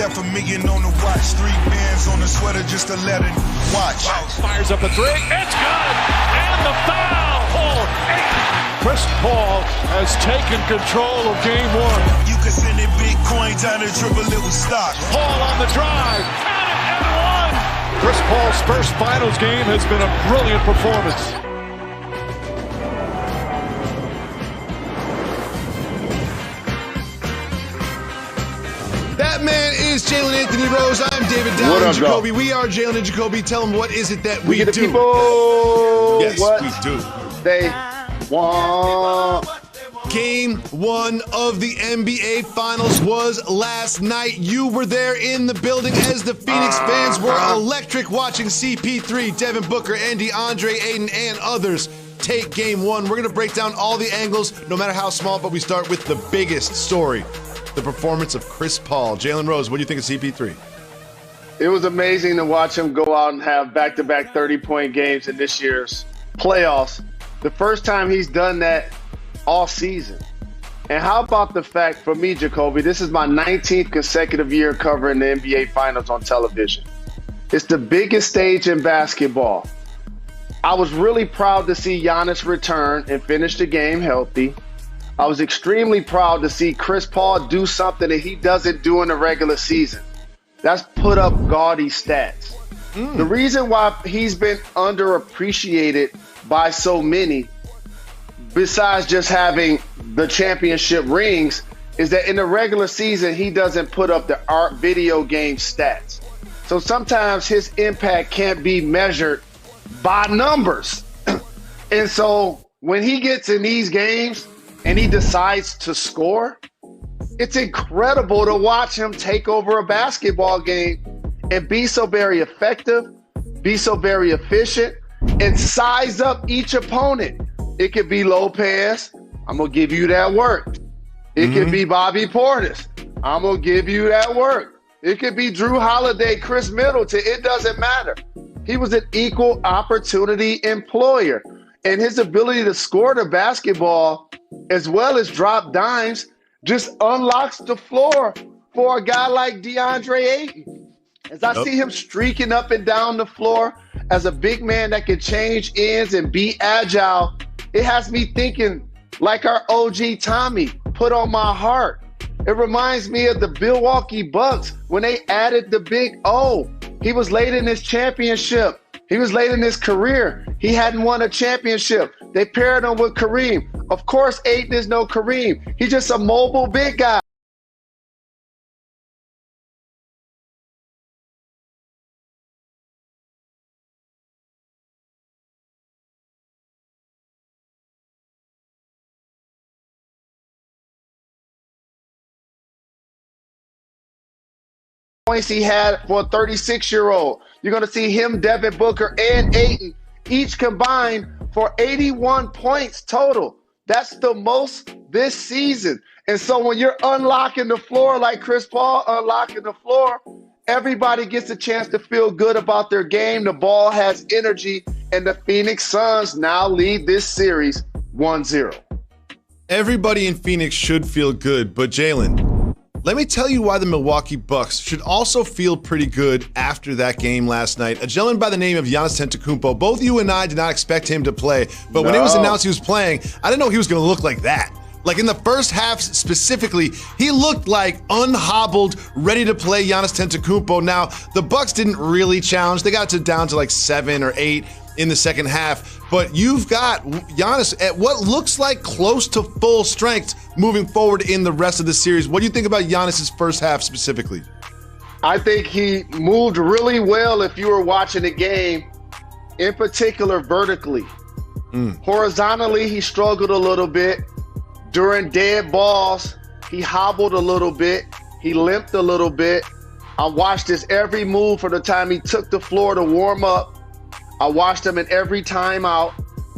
$500,000 on the watch. 3 bands on the sweater just to let it watch. Fires up a 3. It's good. And the foul. Paul Ayton. Chris Paul has taken control of game 1. You can send it Bitcoin down and dribble it with stock. Paul on the drive. Got it and one. Chris Paul's first finals game has been a brilliant performance. That man is Jalen Anthony Rose. I'm David Dallin Jacoby. We are Jalen and Jacoby. Tell them what is it that we get the do. people. Yes, what we do. They want. Game 1 of the NBA Finals was last night. You were there in the building as the Phoenix fans were electric watching CP3, Devin Booker, and DeAndre Ayton, and others take Game 1. We're going to break down all the angles, no matter how small, but we start with the biggest story, the performance of Chris Paul. Jalen Rose, what do you think of CP3? It was amazing to watch him go out and have back-to-back 30-point games in this year's playoffs. The first time he's done that all season. And how about the fact, for me, Jacoby, this is my 19th consecutive year covering the NBA Finals on television. It's the biggest stage in basketball. I was really proud to see Giannis return and finish the game healthy. I was extremely proud to see Chris Paul do something that he doesn't do in the regular season. That's put up gaudy stats. The reason why he's been underappreciated by so many, besides just having the championship rings, is that in the regular season, he doesn't put up the art video game stats. So sometimes his impact can't be measured by numbers. And so when he gets in these games and he decides to score, it's incredible to watch him take over a basketball game and be so very effective, be so very efficient, and size up each opponent. It could be Lopez. I'm going to give you that work. It could be Bobby Portis. I'm going to give you that work. It could be Drew Holiday, Chris Middleton. It doesn't matter. He was an equal opportunity employer. And his ability to score the basketball as well as drop dimes just unlocks the floor for a guy like DeAndre Ayton. As I see him streaking up and down the floor as a big man that can change ends and be agile, it has me thinking like our OG Tommy, put on my heart. It reminds me of the Milwaukee Bucks when they added the big O. He was late in his championship. He was late in his career. He hadn't won a championship. They paired him with Kareem. Of course, Ayton is no Kareem. He's just a mobile big guy. Points he had for a 36-year-old. You're going to see him, Devin Booker, and Ayton each combined for 81 points total. That's the most this season. And so when you're unlocking the floor like Chris Paul unlocking the floor, everybody gets a chance to feel good about their game. The ball has energy, and the Phoenix Suns now lead this series 1-0. Everybody in Phoenix should feel good, but Jalen, let me tell you why the Milwaukee Bucks should also feel pretty good after that game last night. A gentleman by the name of Giannis Antetokounmpo. Both you and I did not expect him to play, but when it was announced he was playing, I didn't know he was going to look like that. Like in the first half specifically, he looked like unhobbled, ready to play Giannis Antetokounmpo. Now, the Bucks didn't really challenge. They got down to like 7 or 8 in the second half, but you've got Giannis at what looks like close to full strength moving forward in the rest of the series. What do you think about Giannis's first half specifically? I think he moved really well if you were watching the game, in particular vertically. Horizontally, he struggled a little bit. During dead balls, he hobbled a little bit. He limped a little bit. I watched his every move from the time he took the floor to warm up. I watched him in every timeout,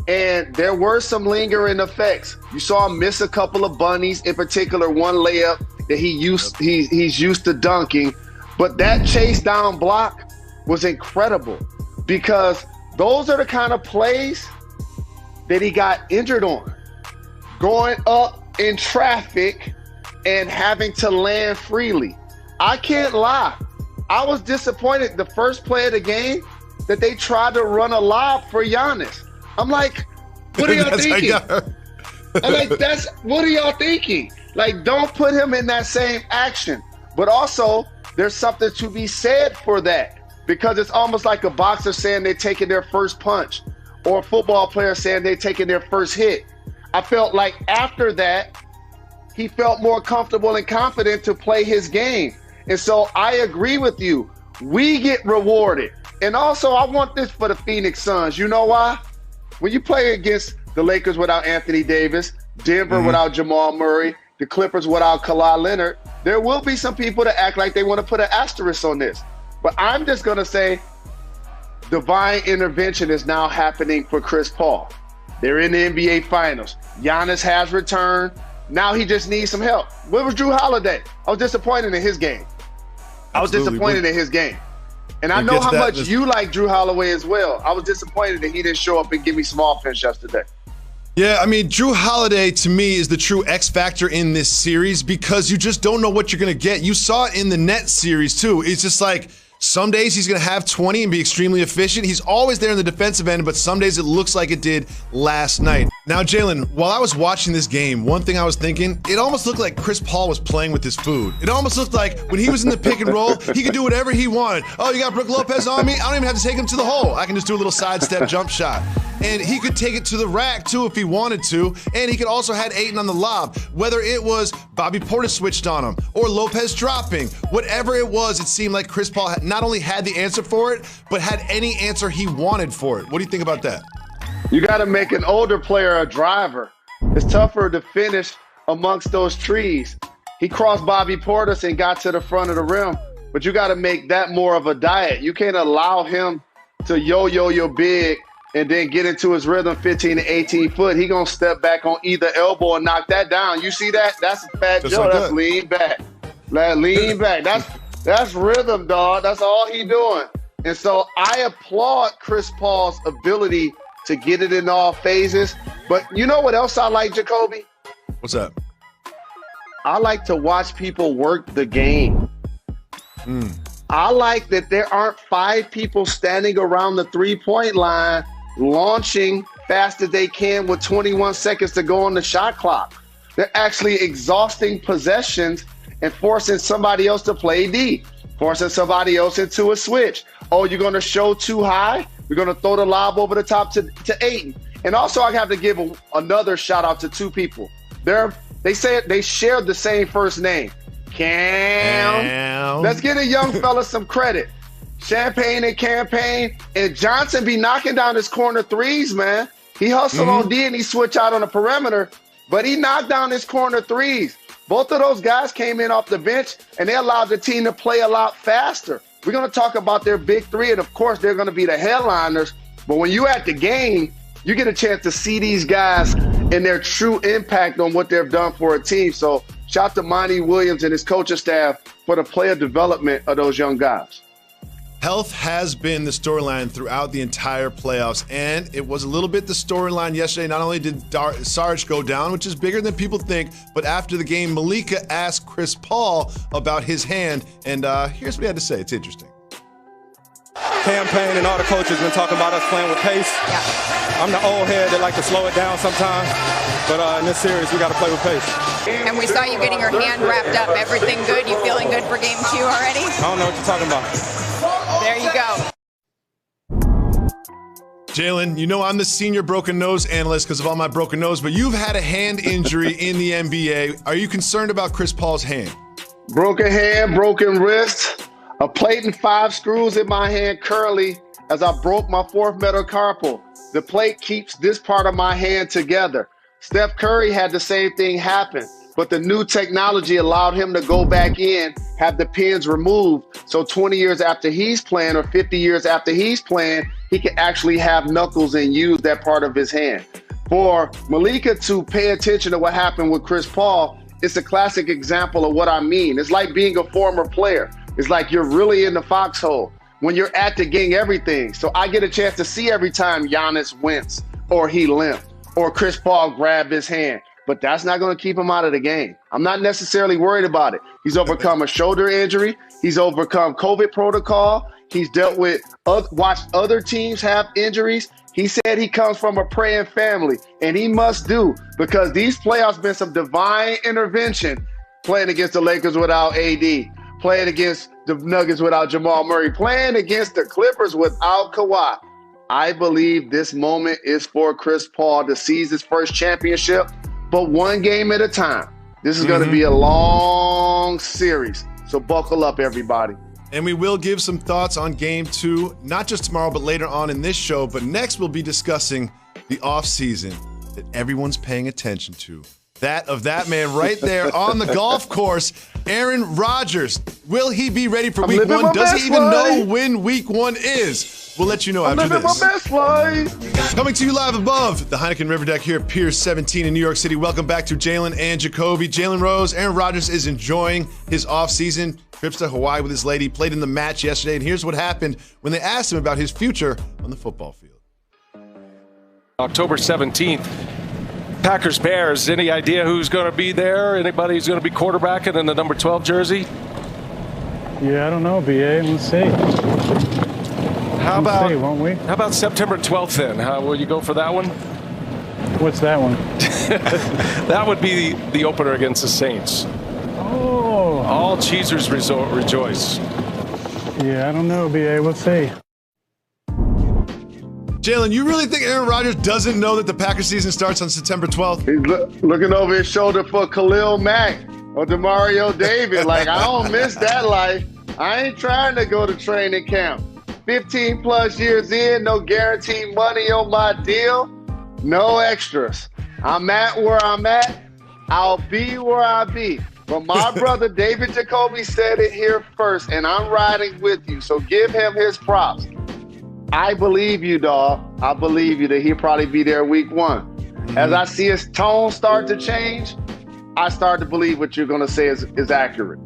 and there were some lingering effects. You saw him miss a couple of bunnies, in particular one layup that he's used to dunking. But that chase down block was incredible because those are the kind of plays that he got injured on. Going up in traffic and having to land freely. I can't lie. I was disappointed the first play of the game that they tried to run a lob for Giannis. I'm like, what are y'all thinking? I'm like, what are y'all thinking? Like, don't put him in that same action. But also, there's something to be said for that, because it's almost like a boxer saying they're taking their first punch, or a football player saying they're taking their first hit. I felt like after that, he felt more comfortable and confident to play his game. And so I agree with you. We get rewarded. And also, I want this for the Phoenix Suns. You know why? When you play against the Lakers without Anthony Davis, Denver without Jamal Murray, the Clippers without Kawhi Leonard, there will be some people that act like they want to put an asterisk on this. But I'm just going to say divine intervention is now happening for Chris Paul. They're in the NBA Finals. Giannis has returned. Now he just needs some help. Where was Drew Holiday? I was disappointed in his game. And I know how much you like Drew Holiday as well. I was disappointed that he didn't show up and give me some offense yesterday. Yeah, I mean, Drew Holiday, to me, is the true X factor in this series, because you just don't know what you're going to get. You saw it in the Nets series, too. It's just like, some days he's going to have 20 and be extremely efficient. He's always there in the defensive end, but some days it looks like it did last night. Now, Jalen, while I was watching this game, one thing I was thinking, it almost looked like Chris Paul was playing with his food. It almost looked like when he was in the pick and roll, he could do whatever he wanted. Oh, you got Brook Lopez on me? I don't even have to take him to the hole. I can just do a little sidestep jump shot. And he could take it to the rack, too, if he wanted to. And he could also had Ayton on the lob. Whether it was Bobby Portis switched on him or Lopez dropping, whatever it was, it seemed like Chris Paul not only had the answer for it, but had any answer he wanted for it. What do you think about that? You got to make an older player a driver. It's tougher to finish amongst those trees. He crossed Bobby Portis and got to the front of the rim, but you got to make that more of a diet. You can't allow him to yo-yo your big and then get into his rhythm 15 to 18 foot. He going to step back on either elbow and knock that down. You see that? That's a fat Joe. Like that's lean back. Lean back. That's rhythm, dog. That's all he doing. And so I applaud Chris Paul's ability to get it in all phases. But you know what else I like, Jacoby? What's that? I like to watch people work the game. I like that there aren't 5 people standing around the three-point line launching fast as they can with 21 seconds to go on the shot clock. They're actually exhausting possessions and forcing somebody else to play D, forcing somebody else into a switch. Oh, you're going to show too high? We're going to throw the lob over the top to Ayton. And also, I have to give another shout out to 2 people. They share the same first name. Cam. Let's get a young fella some credit. Champagne and Campaign, and Johnson be knocking down his corner threes, man. He hustled on D and he switched out on the perimeter, but he knocked down his corner threes. Both of those guys came in off the bench, and they allowed the team to play a lot faster. We're going to talk about their big 3, and of course, they're going to be the headliners. But when you're at the game, you get a chance to see these guys and their true impact on what they've done for a team. So shout out to Monty Williams and his coaching staff for the player development of those young guys. Health has been the storyline throughout the entire playoffs, and it was a little bit the storyline yesterday. Not only did Sarge go down, which is bigger than people think, but after the game, Malika asked Chris Paul about his hand, and here's what he had to say. It's interesting. Campaign and all the coaches been talking about us playing with pace. I'm the old head that like to slow it down sometimes, but in this series, we got to play with pace. And we saw you getting your hand wrapped up. Everything good? You feeling good for game 2 already? I don't know what you're talking about. There you go. Jalen, you know I'm the senior broken nose analyst because of all my broken nose, but you've had a hand injury in the NBA. Are you concerned about Chris Paul's hand? Broken hand, broken wrist, a plate and 5 screws in my hand currently as I broke my 4th metacarpal. The plate keeps this part of my hand together. Steph Curry had the same thing happen, but the new technology allowed him to go back in, have the pins removed, so 20 years after he's playing or 50 years after he's playing, he can actually have knuckles and use that part of his hand. For Malika to pay attention to what happened with Chris Paul, it's a classic example of what I mean. It's like being a former player. It's like you're really in the foxhole. When you're at the game, everything. So I get a chance to see every time Giannis wins or he limped or Chris Paul grabbed his hand. but that's not going to keep him out of the game. I'm not necessarily worried about it. He's overcome a shoulder injury. He's overcome COVID protocol. He's dealt with, watched other teams have injuries. He said he comes from a praying family, and he must do, because these playoffs been some divine intervention, playing against the Lakers without AD, playing against the Nuggets without Jamal Murray, playing against the Clippers without Kawhi. I believe this moment is for Chris Paul to seize his first championship, but one game at a time. This is going to be a long series, so buckle up, everybody. And we will give some thoughts on Game 2, not just tomorrow, but later on in this show. But next, we'll be discussing the offseason that everyone's paying attention to. That of that man right there on the golf course, Aaron Rodgers. Will he be ready for Week 1? Does he even know when Week 1 is? We'll let you know after this. My best life. Coming to you live above the Heineken River Deck here at Pier 17 in New York City. Welcome back to Jalen and Jacoby. Jalen Rose, Aaron Rodgers is enjoying his offseason. Trips to Hawaii with his lady, played in the match yesterday, and here's what happened when they asked him about his future on the football field. October 17th, Packers-Bears. Any idea who's going to be there? Anybody who's going to be quarterbacking in the number 12 jersey? Yeah, I don't know, BA. We'll see. How about, see, won't we? How about September 12th then? Will you go for that one? What's that one? That would be the opener against the Saints. Oh. All cheesers rejoice. Yeah, I don't know, BA. We'll see. Jalen, you really think Aaron Rodgers doesn't know that the Packers season starts on September 12th? He's looking over his shoulder for Khalil Mack or DeMario David. Like, I don't miss that life. I ain't trying to go to training camp. 15 plus years in, no guaranteed money on my deal, no extras. I'm at where I'm at. I'll be where I be. But my brother David Jacoby said it here first, and I'm riding with you. So give him his props. I believe you, dawg. I believe you that he'll probably be there Week 1. As I see his tone start to change, I start to believe what you're going to say is accurate.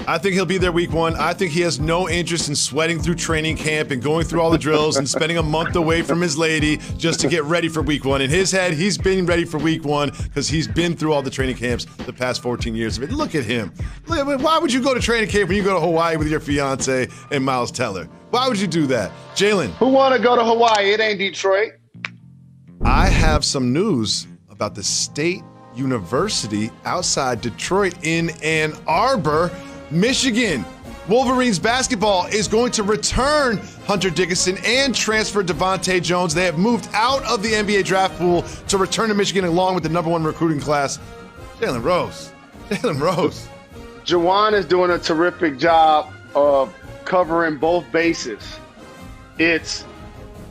I think he'll be there Week 1. I think he has no interest in sweating through training camp and going through all the drills and spending a month away from his lady just to get ready for Week 1. In his head, he's been ready for Week 1 because he's been through all the training camps the past 14 years of it. Look at him. Why would you go to training camp when you go to Hawaii with your fiance and Miles Teller? Why would you do that? Jalen. Who want to go to Hawaii? It ain't Detroit. I have some news about the State University outside Detroit in Ann Arbor, Michigan. Wolverines basketball is going to return Hunter Dickinson and transfer Devontae Jones. They have moved out of the NBA draft pool to return to Michigan along with the #1 recruiting class. Jalen Rose. Juwan is doing a terrific job of covering both bases. It's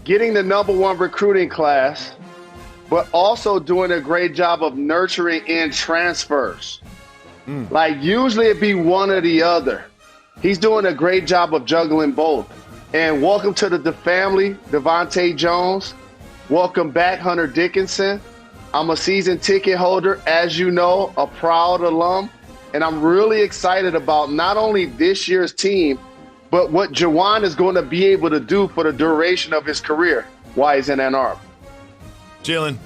getting the #1 recruiting class, but also doing a great job of nurturing in transfers. Like, usually it'd be one or the other. He's doing a great job of juggling both. And welcome to the family, Devontae Jones. Welcome back, Hunter Dickinson. I'm a season ticket holder, as you know, a proud alum. And I'm really excited about not only this year's team, but what Juwan is going to be able to do for the duration of his career while he's in Ann Arbor. Jalen,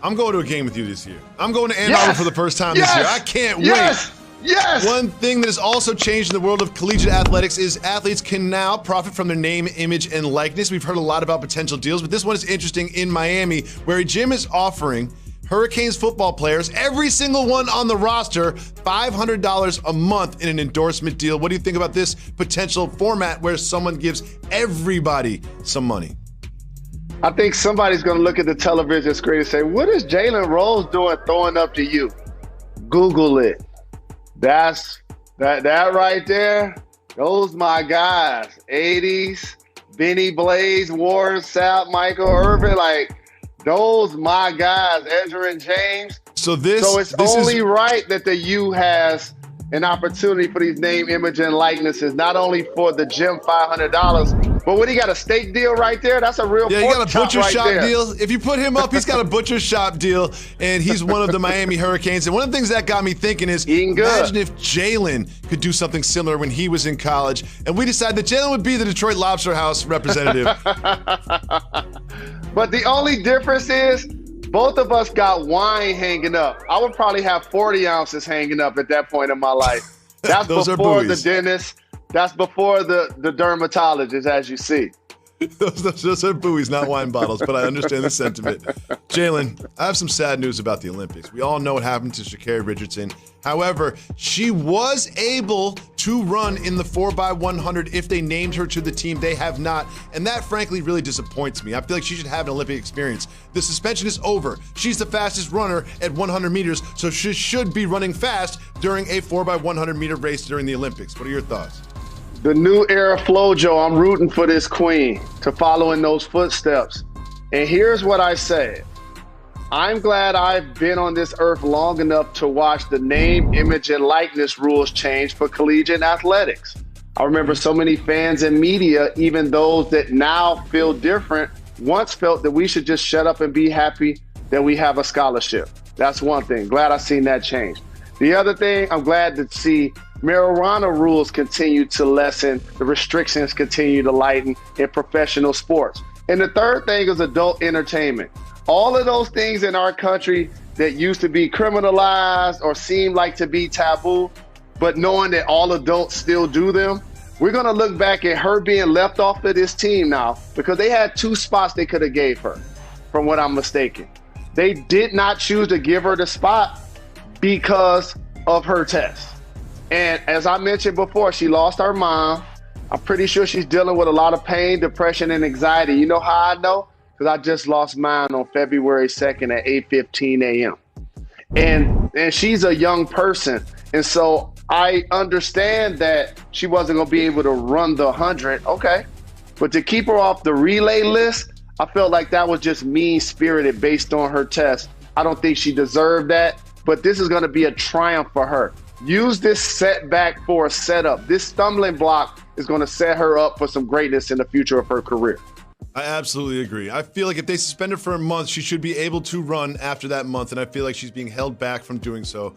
I'm going to a game with you this year. I'm going to Ann Arbor for the first time this year. I can't wait. Yes. One thing that has also changed in the world of collegiate athletics is athletes can now profit from their name, image, and likeness. We've heard a lot about potential deals, but this one is interesting in Miami, where a gym is offering Hurricanes football players, every single one on the roster, $500 a month in an endorsement deal. What do you think about this potential format where someone gives everybody some money? I think somebody's going to look at the television screen and say, what is Jalen Rose doing throwing up to you? Google it. That right there, those my guys. 80s, Benny Blaze, Warren Sapp, Michael Irvin, like, those my guys, Ezra and James. So it's only right that the U has an opportunity for these name, image, and likenesses, not only for the gym $500, but when he got a steak deal right there, that's a real he got a butcher shop there. deal. If you put him up, he's got a butcher shop deal, and he's one of the Miami Hurricanes. And one of the things that got me thinking is, imagine if Jalen could do something similar when he was in college, and we decided that Jalen would be the Detroit Lobster House representative. But the only difference is Both of us got wine hanging up. I would probably have 40 ounces hanging up at that point in my life. That's Those before are the buoys. dentist. That's before the dermatologist, as you see. Those are buoys, not wine bottles, but I understand the sentiment. Jalen, I have some sad news about the Olympics. We all know what happened to Sha'Carri Richardson. However, she was able to run in the 4x100 if they named her to the team. They have not, and that frankly really disappoints me. I feel like she should have an Olympic experience. The suspension is over. She's the fastest runner at 100 meters, so she should be running fast during a 4x100 meter race during the Olympics. What are your thoughts? The new era Flojo, I'm rooting for this queen to follow in those footsteps. And here's what I say. I'm glad I've been on this earth long enough to watch the name, image, and likeness rules change for collegiate athletics. I remember so many fans and media, even those that now feel different, once felt that we should just shut up and be happy that we have a scholarship. That's one thing. Glad I've seen that change. The other thing, I'm glad to see marijuana rules continue to lessen, the restrictions continue to lighten in professional sports. And the third thing is adult entertainment. All of those things in our country that used to be criminalized or seem like to be taboo, but knowing that all adults still do them, we're going to look back at her being left off of this team now because they had 2 spots they could have gave her, from what I'm mistaken. They did not choose to give her the spot because of her test. And as I mentioned before, she lost her mom. I'm pretty sure she's dealing with a lot of pain, depression, and anxiety. You know how I know? Because I just lost mine on February 2nd at 8:15 a.m. And she's a young person. And so I understand that she wasn't going to be able to run the 100. Okay. But to keep her off the relay list, I felt like that was just mean-spirited based on her test. I don't think she deserved that. But this is going to be a triumph for her. Use this setback for a setup. This stumbling block is going to set her up for some greatness in the future of her career. I absolutely agree. I feel like if they suspend her for a month, she should be able to run after that month, and I feel like she's being held back from doing so